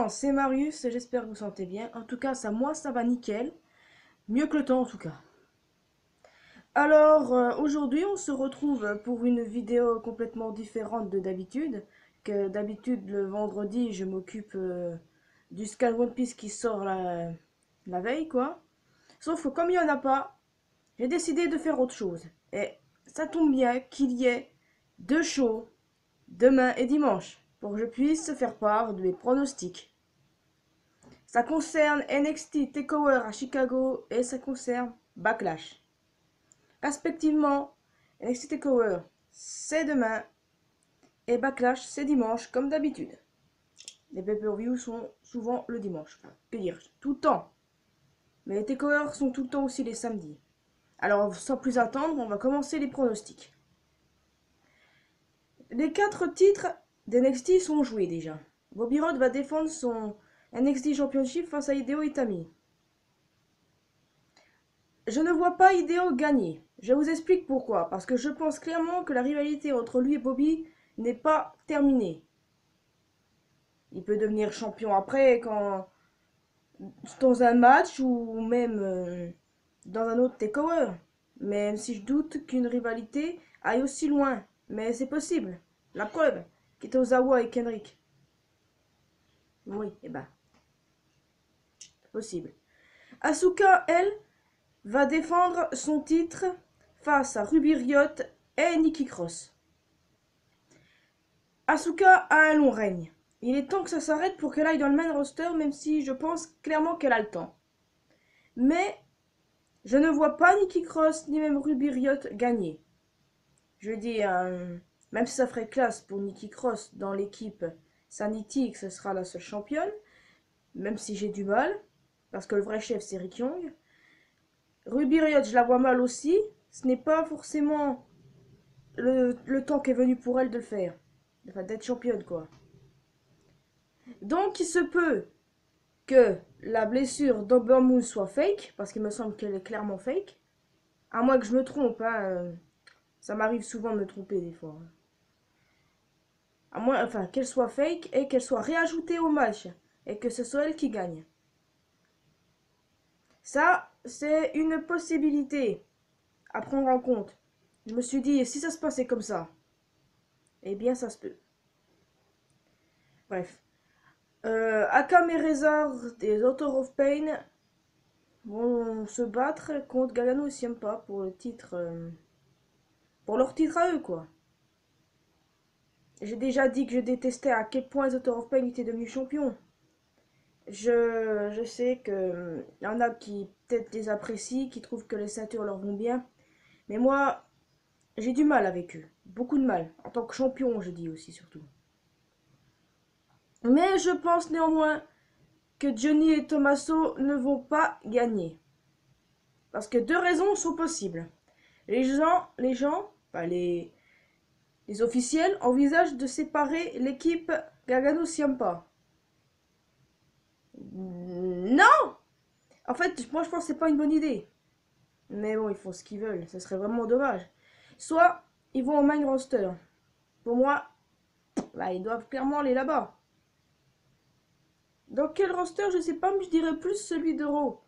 gens, c'est Marius, j'espère que vous sentez bien. En tout cas, moi, ça va nickel. Mieux que le temps, en tout cas. Alors, aujourd'hui, on se retrouve pour une vidéo complètement différente de d'habitude. Que d'habitude, le vendredi, je m'occupe du scan One Piece qui sort la veille, quoi. Sauf que comme il n'y en a pas, j'ai décidé de faire autre chose. Et ça tombe bien qu'il y ait deux shows, demain et dimanche, pour que je puisse faire part de mes pronostics. Ça concerne NXT TakeOver à Chicago et ça concerne Backlash. Respectivement, NXT TakeOver c'est demain et Backlash c'est dimanche comme d'habitude. Les pay-per-views sont souvent le dimanche. Enfin, que dire, tout le temps. Mais les TakeOver sont tout le temps aussi les samedis. Alors sans plus attendre, on va commencer les pronostics. Les 4 titres d'NXT sont joués déjà. Bobby Roode va défendre son NXT Championship face à Hideo Itami. Je ne vois pas Hideo gagner. Je vous explique pourquoi. Parce que je pense clairement que la rivalité entre lui et Bobby n'est pas terminée. Il peut devenir champion après, quand dans un match ou même dans un autre takeover. Même si je doute qu'une rivalité aille aussi loin. Mais c'est possible. La preuve, Kitozawa et Kenrick. Oui, et ben, c'est possible. Asuka, elle, va défendre son titre face à Ruby Riott et Nikki Cross. Asuka a un long règne. Il est temps que ça s'arrête pour qu'elle aille dans le main roster, même si je pense clairement qu'elle a le temps. Mais je ne vois pas Nikki Cross ni même Ruby Riott gagner. Je veux dire, même si ça ferait classe pour Nikki Cross dans l'équipe Sanity que ce sera la seule championne, même si j'ai du mal, parce que le vrai chef c'est Rick Young. Ruby Riott, je la vois mal aussi. Ce n'est pas forcément le temps qui est venu pour elle de le faire. Enfin, d'être championne, quoi. Donc, il se peut que la blessure d'Amber Moon soit fake, parce qu'il me semble qu'elle est clairement fake. À moins que je me trompe, hein, ça m'arrive souvent de me tromper des fois. À moins, enfin, qu'elle soit fake et qu'elle soit réajoutée au match, et que ce soit elle qui gagne. Ça, c'est une possibilité à prendre en compte. Je me suis dit, et si ça se passait comme ça, eh bien, ça se peut. Bref. Akam et Rezar des Author of Pain vont se battre contre Gargano et Ciampa pour le titre. Pour leur titre à eux, quoi. J'ai déjà dit que je détestais à quel point les Author of Pain étaient devenus champions. Je sais que y en a qui peut-être les apprécient, qui trouvent que les ceintures leur vont bien. Mais moi, j'ai du mal avec eux. Beaucoup de mal. En tant que champion, je dis aussi, surtout. Mais je pense néanmoins que Johnny et Tommaso ne vont pas gagner. Parce que deux raisons sont possibles. Enfin les officiels envisagent de séparer l'équipe Gargano-Ciampa. Non! En fait, moi je pense que c'est pas une bonne idée. Mais bon, ils font ce qu'ils veulent, ça serait vraiment dommage. Soit ils vont au main roster. Pour moi, bah, ils doivent clairement aller là-bas. Dans quel roster, je sais pas, mais je dirais plus celui de Raw.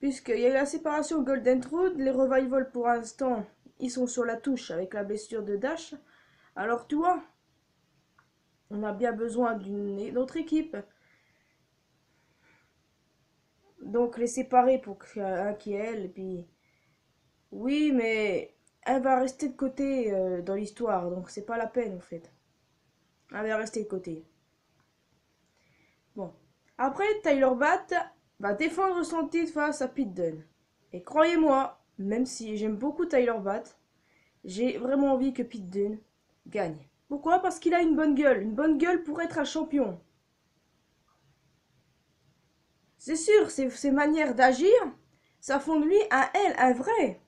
Puisqu'il y a eu la séparation Golden Truth, les Revival pour l'instant, ils sont sur la touche avec la blessure de Dash. Alors tu vois, on a bien besoin d'une autre équipe. Donc les séparer pour qu'un qui est elle, et puis... Oui, mais elle va rester de côté dans l'histoire, donc c'est pas la peine en fait. Elle va rester de côté. Bon. Après, Tyler Batt va défendre son titre face à Pete Dunne. Et croyez-moi, même si j'aime beaucoup Tyler Batt, j'ai vraiment envie que Pete Dunne gagne. Pourquoi? Parce qu'il a une bonne gueule pour être un champion. C'est sûr, ses manières d'agir, ça font de lui un vrai.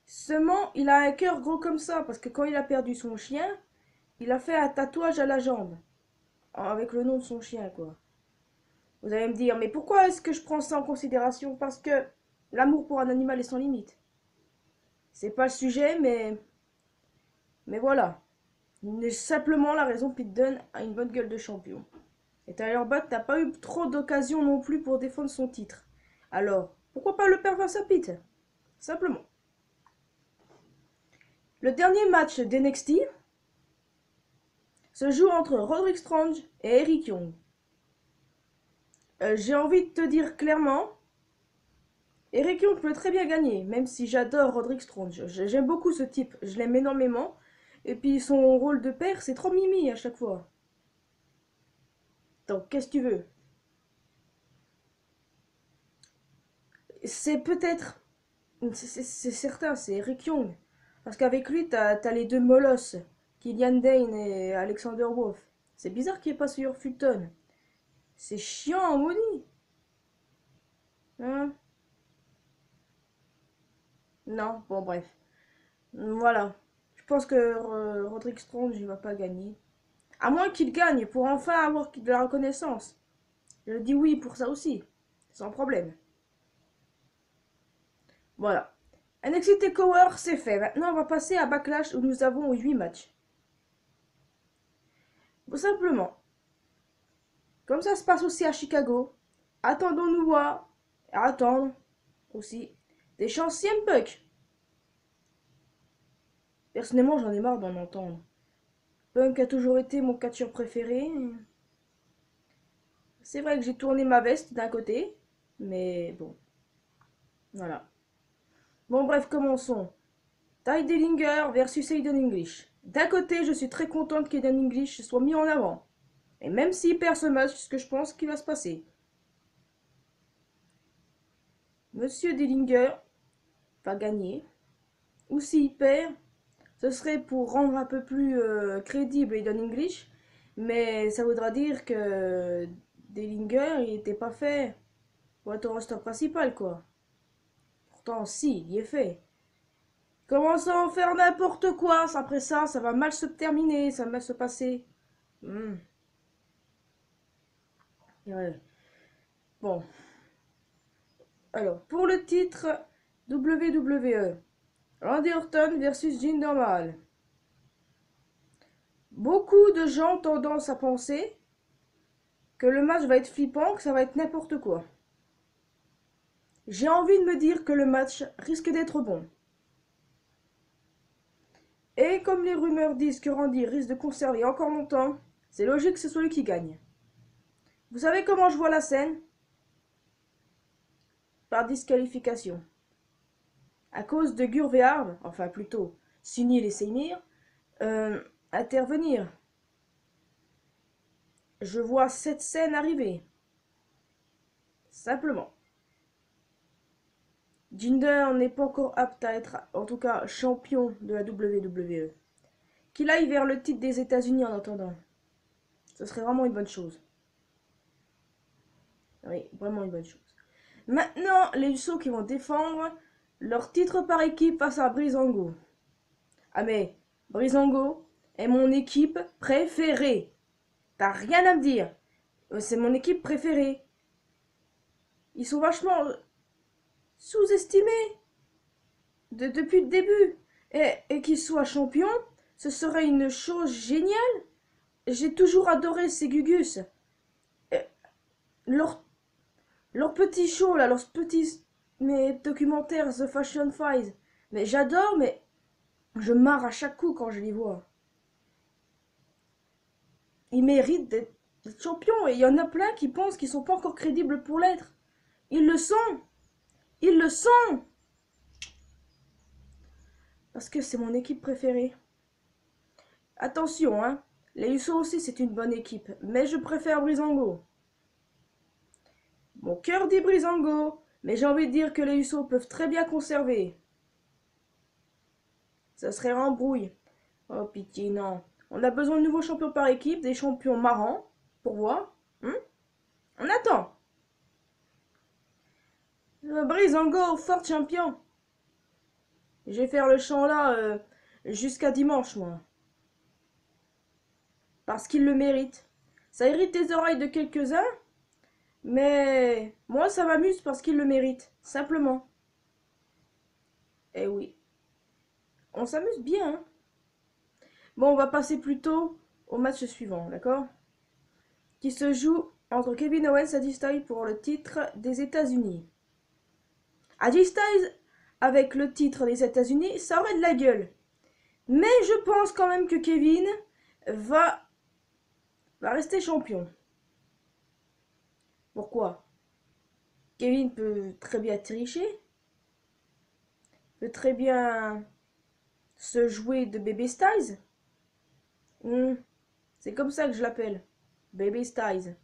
Seulement, il a un cœur gros comme ça, parce que quand il a perdu son chien, il a fait un tatouage à la jambe, avec le nom de son chien, quoi. Vous allez me dire, mais pourquoi est-ce que je prends ça en considération? Parce que l'amour pour un animal est sans limite. C'est pas le sujet, mais voilà. Simplement la raison Pete Dunne a une bonne gueule de champion. Et Tyler Bate n'a pas eu trop d'occasions non plus pour défendre son titre. Alors, pourquoi pas le perdre face à Pete? Simplement. Le dernier match d'NXT se joue entre Roderick Strong et Eric Young. J'ai envie de te dire clairement, Eric Young peut très bien gagner, même si j'adore Roderick Strong. J'aime beaucoup ce type, je l'aime énormément. Et puis son rôle de père, c'est trop mimi à chaque fois. Donc, qu'est-ce que tu veux? C'est peut-être, c'est certain, c'est Eric Young. Parce qu'avec lui, t'as les deux molosses, Killian Dane et Alexander Wolf. C'est bizarre qu'il n'y ait pas sur Fulton. C'est chiant en maudit. Hein? Non, bon bref. Voilà. Je pense que Roderick Strong, il va pas gagner. À moins qu'il gagne pour enfin avoir de la reconnaissance. Je dis oui pour ça aussi. Sans problème. Voilà. NXT TakeOver, c'est fait. Maintenant, on va passer à Backlash où nous avons 8 matchs. Tout simplement. Comme ça se passe aussi à Chicago, attendons-nous à attendre aussi des chances CM Punk. Personnellement, j'en ai marre d'en entendre. Punk a toujours été mon catcheur préféré. C'est vrai que j'ai tourné ma veste d'un côté, mais bon, voilà. Bon bref, commençons. Ty Dillinger versus Aiden English. D'un côté, je suis très contente qu'Aiden English soit mis en avant. Et même s'il perd ce match, ce que je pense qu'il va se passer. Monsieur Dillinger va gagner. Ou s'il perd, ce serait pour rendre un peu plus crédible Aiden English. Mais ça voudra dire que Dillinger, il n'était pas fait pour être au roster principal, quoi. Pourtant, si, il y est fait. Commençons à faire n'importe quoi. Après ça, ça va mal se terminer, ça va mal se passer. Hmm. Ouais. Bon. Alors, pour le titre WWE, Randy Orton versus Jinder Mahal. Beaucoup de gens ont tendance à penser que le match va être flippant, que ça va être n'importe quoi. J'ai envie de me dire que le match risque d'être bon. Et comme les rumeurs disent que Randy risque de conserver encore longtemps, c'est logique que ce soit lui qui gagne. Vous savez comment je vois la scène? Par disqualification. À cause de Gurveard, enfin plutôt Sunil et Seymour, intervenir. Je vois cette scène arriver. Simplement. Jinder n'est pas encore apte à être, en tout cas, champion de la WWE. Qu'il aille vers le titre des États-Unis en attendant. Ce serait vraiment une bonne chose. Oui, vraiment une bonne chose. Maintenant, les Usos qui vont défendre leur titre par équipe face à Breezango. Ah mais, Breezango est mon équipe préférée. T'as rien à me dire. C'est mon équipe préférée. Ils sont vachement sous-estimés depuis le début. Et qu'ils soient champions, ce serait une chose géniale. J'ai toujours adoré ces Gugus. Leur, leur petit show, là, leurs petits documentaires The Fashion Files. Mais j'adore, mais je marre à chaque coup quand je les vois. Ils méritent d'être champions et il y en a plein qui pensent qu'ils sont pas encore crédibles pour l'être. Ils le sont. Ils le sont. Parce que c'est mon équipe préférée. Attention, hein. Les Usos aussi, c'est une bonne équipe. Mais je préfère Breezango. Mon cœur dit Breezango. Mais j'ai envie de dire que les Usos peuvent très bien conserver. Ça serait rembrouille. Oh pitié, non. On a besoin de nouveaux champions par équipe, des champions marrants. Pour voir. On attend. Breezango, fort champion. Je vais faire le chant là jusqu'à dimanche, moi. Parce qu'il le mérite. Ça irrite les oreilles de quelques-uns, mais moi ça m'amuse parce qu'il le mérite, simplement. Eh oui, on s'amuse bien, hein. Bon, on va passer plutôt au match suivant, d'accord? qui se joue entre Kevin Owens et AJ Styles pour le titre des États-Unis. AJ Styles, avec le titre des États-Unis, ça aurait de la gueule. Mais je pense quand même que Kevin va rester champion. Pourquoi? Kevin peut très bien tricher, peut très bien se jouer de Baby Styles. C'est comme ça que je l'appelle, Baby Styles.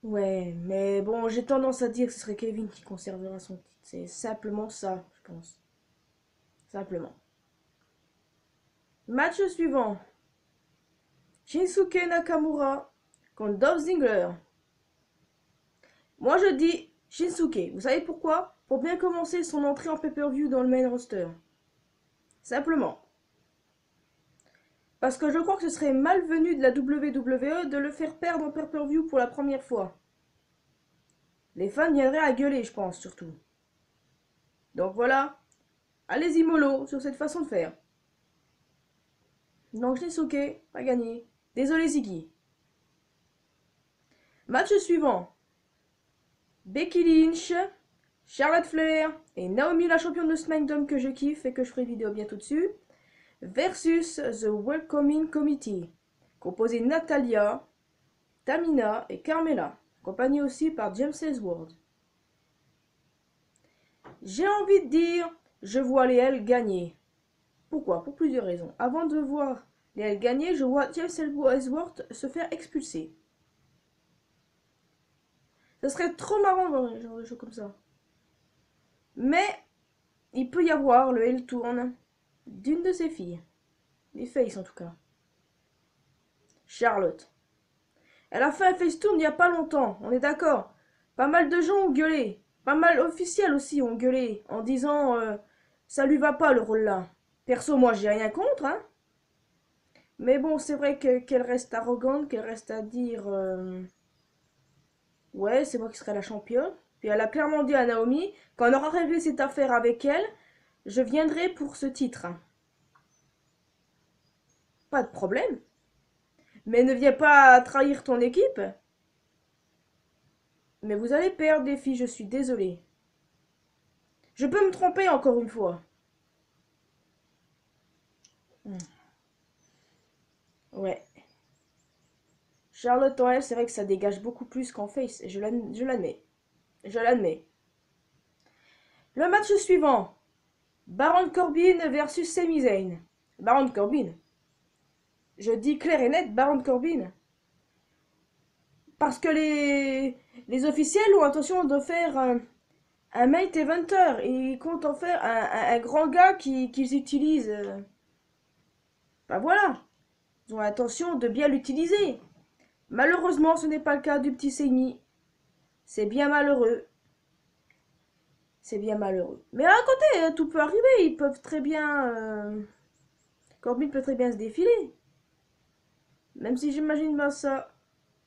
Ouais, mais bon, j'ai tendance à dire que ce serait Kevin qui conservera son titre. C'est simplement ça, je pense. Simplement. Match suivant. Shinsuke Nakamura contre Dolph Ziggler. Moi je dis Shinsuke. Vous savez pourquoi? Pour bien commencer son entrée en pay-per-view dans le main roster. Simplement. Parce que je crois que ce serait malvenu de la WWE de le faire perdre en pay-per-view pour la première fois. Les fans viendraient à gueuler, je pense, surtout. Donc voilà. Allez-y mollo sur cette façon de faire. Donc Shinsuke, pas gagné. Désolé Ziggy. Match suivant. Becky Lynch, Charlotte Flair et Naomi, la championne de SmackDown que je kiffe et que je ferai une vidéo bientôt dessus, versus The Welcoming Committee, composé de Natalia, Tamina et Carmella, accompagnée aussi par James Ellsworth. J'ai envie de dire, je vois les L gagner. Pourquoi? Pour plusieurs raisons. Avant de voir les L gagner, je vois James Ellsworth se faire expulser. Ce serait trop marrant de voir un genre de choses comme ça. Mais il peut y avoir le L tourne d'une de ses filles. Les Face en tout cas. Charlotte. Elle a fait un Faceturn il n'y a pas longtemps, on est d'accord. Pas mal de gens ont gueulé. Pas mal officiels aussi ont gueulé en disant ça lui va pas le rôle là. Perso, moi j'ai rien contre, hein. Mais bon, c'est vrai qu'elle reste arrogante, qu'elle reste à dire ouais, c'est moi qui serai la championne. Puis elle a clairement dit à Naomi, quand on aura réglé cette affaire avec elle, je viendrai pour ce titre. Pas de problème. Mais ne viens pas trahir ton équipe. Mais vous allez perdre les filles, je suis désolée. Je peux me tromper encore une fois. Ouais. Charlotte en elle, c'est vrai que ça dégage beaucoup plus qu'en face. Je l'admets. Je l'admets. Le match suivant. Baron Corbin versus Sami Zayn. Baron Corbin. Je dis clair et net, Baron Corbin. Parce que les officiels ont intention de faire un main eventer. Et ils comptent en faire un grand gars qu'ils utilisent. Ben voilà. Ils ont l'intention de bien l'utiliser. Malheureusement, ce n'est pas le cas du petit Sami. C'est bien malheureux. C'est bien malheureux. Mais à côté, tout peut arriver. Ils peuvent très bien... Corbin peut très bien se défiler. Même si j'imagine pas ça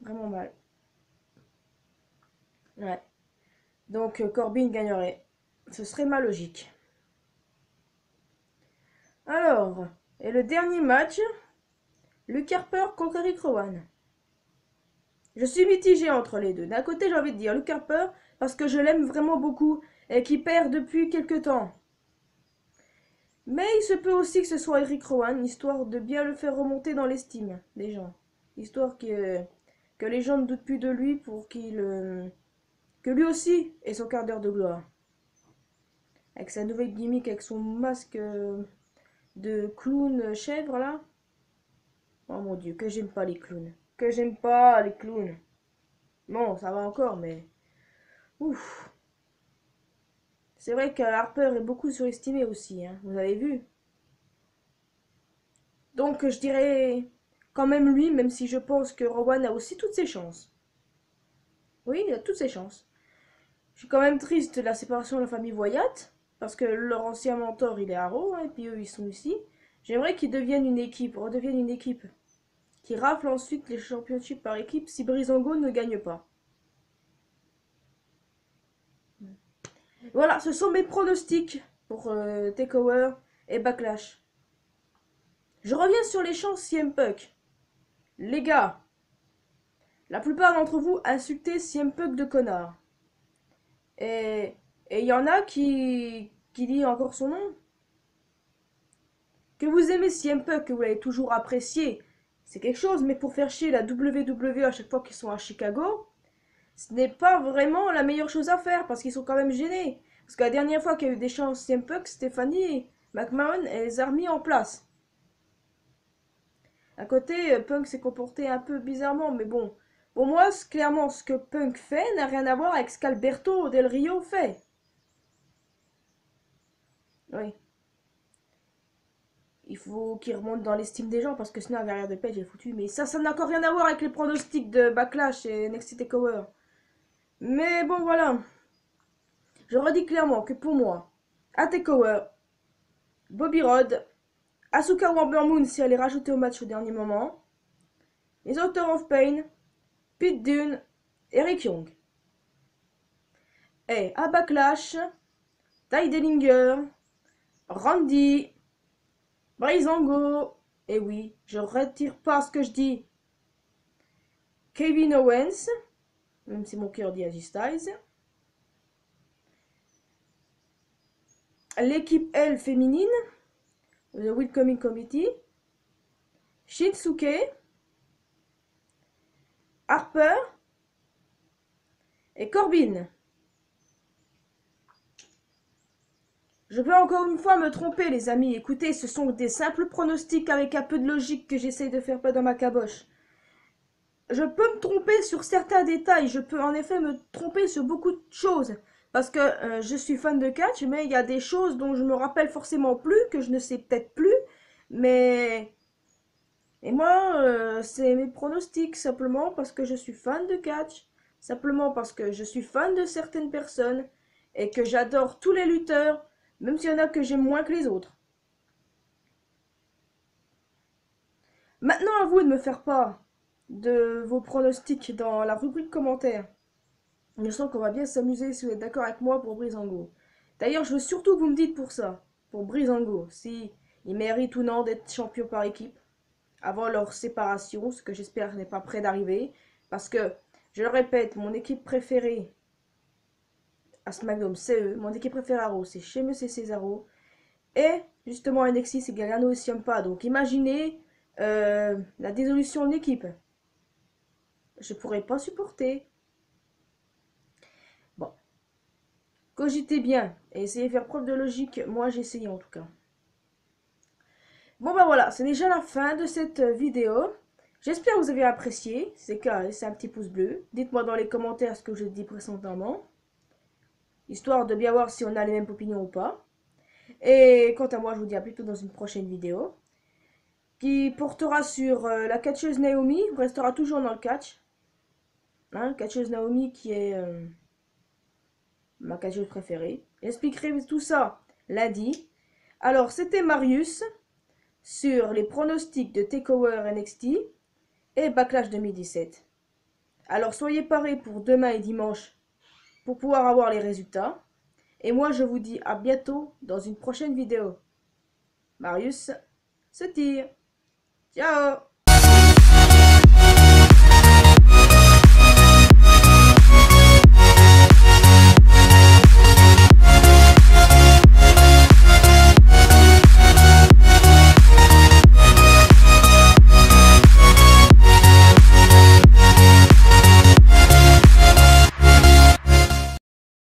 vraiment mal. Ouais. Donc Corbin gagnerait. Ce serait ma logique. Alors, et le dernier match, Luke Harper contre Eric Rowan. Je suis mitigé entre les deux. D'un côté, j'ai envie de dire Luke Harper parce que je l'aime vraiment beaucoup et qui perd depuis quelques temps. Mais il se peut aussi que ce soit Eric Rowan, histoire de bien le faire remonter dans l'estime des gens. Histoire que les gens ne doutent plus de lui pour que lui aussi ait son quart d'heure de gloire. Avec sa nouvelle gimmick, avec son masque de clown chèvre là. Oh mon dieu, que j'aime pas les clowns. Que j'aime pas les clowns. Bon, ça va encore, mais... Ouf. C'est vrai que Harper est beaucoup surestimé aussi, hein. Vous avez vu. Donc je dirais quand même lui, même si je pense que Rowan a aussi toutes ses chances. Oui, il a toutes ses chances. Je suis quand même triste de la séparation de la famille Wyatt, parce que leur ancien mentor il est Arrow, hein, et puis eux ils sont ici. J'aimerais qu'ils deviennent une équipe, redeviennent une équipe, qui rafle ensuite les championships par équipe si Breezango ne gagne pas. Voilà, ce sont mes pronostics pour Takeover et Backlash. Je reviens sur les chances CM Punk. Les gars, La plupart d'entre vous insultez CM Punk de connard. Et il y en a qui dit encore son nom. Que vous aimez CM Punk, que vous l'avez toujours apprécié, c'est quelque chose, mais pour faire chier la WWE à chaque fois qu'ils sont à Chicago, ce n'est pas vraiment la meilleure chose à faire, parce qu'ils sont quand même gênés. Parce que la dernière fois qu'il y a eu des chances CM Punk, Stephanie McMahon, elle les a remis en place. À côté, Punk s'est comporté un peu bizarrement, mais bon. Pour moi, clairement, ce que Punk fait n'a rien à voir avec ce qu'Alberto Del Rio fait. Oui. Il faut qu'il remonte dans l'estime des gens, parce que sinon, la carrière de Page est foutue. Mais ça n'a encore rien à voir avec les pronostics de Backlash et NXT TakeOver. Mais bon, voilà. Je redis clairement que pour moi, à TakeOver, Bobby Roode, Asuka Wonder Moon si elle est rajoutée au match au dernier moment, les Authors of Pain, Pete Dunne, Eric Young. Et à Backlash, Ty Dillinger, Randy, Breezango, et oui, je retire pas ce que je dis, Kevin Owens, même si mon cœur dit AJ Styles, l'équipe L féminine, The Welcoming Committee, Shinsuke, Harper et Corbin. Je peux encore une fois me tromper, les amis. Écoutez, ce sont des simples pronostics avec un peu de logique que j'essaye de faire pas dans ma caboche. Je peux me tromper sur certains détails. Je peux en effet me tromper sur beaucoup de choses. Parce que je suis fan de catch, mais il y a des choses dont je me rappelle forcément plus, que je ne sais peut-être plus. Mais... Et moi, c'est mes pronostics, simplement parce que je suis fan de catch. Simplement parce que je suis fan de certaines personnes. Et que j'adore tous les lutteurs. Même s'il y en a que j'aime moins que les autres. Maintenant, à vous de me faire part de vos pronostics dans la rubrique commentaires. Je sens qu'on va bien s'amuser si vous êtes d'accord avec moi pour Breezango. D'ailleurs, je veux surtout que vous me dites pour ça, pour Breezango, si il mérite ou non d'être champion par équipe avant leur séparation, ce que j'espère n'est pas près d'arriver. Parce que, je le répète, mon équipe préférée à SmackDown, c'est eux. Mon équipe préférée à Raw, c'est Sheamus et Cesaro. Et justement, NXT, c'est Gargano et Ciampa. Donc imaginez la dissolution de l'équipe. Je pourrais pas supporter. Bon. Cogitez bien et essayez de faire preuve de logique. Moi, j'ai essayé en tout cas. Bon, bah voilà, c'est déjà la fin de cette vidéo. J'espère que vous avez apprécié. Si c'est le cas, laissez un petit pouce bleu. Dites-moi dans les commentaires ce que je dis précédemment. Histoire de bien voir si on a les mêmes opinions ou pas. Et quant à moi, je vous dis à plus tôt dans une prochaine vidéo. Qui portera sur la catcheuse Naomi. On restera toujours dans le catch. Hein, catcheuse Naomi qui est ma catcheuse préférée. J'expliquerai tout ça lundi. Alors, c'était Marius sur les pronostics de TakeOver NXT et Backlash 2017. Alors, soyez parés pour demain et dimanche pour pouvoir avoir les résultats. Et moi, je vous dis à bientôt dans une prochaine vidéo. Marius se tire. Ciao!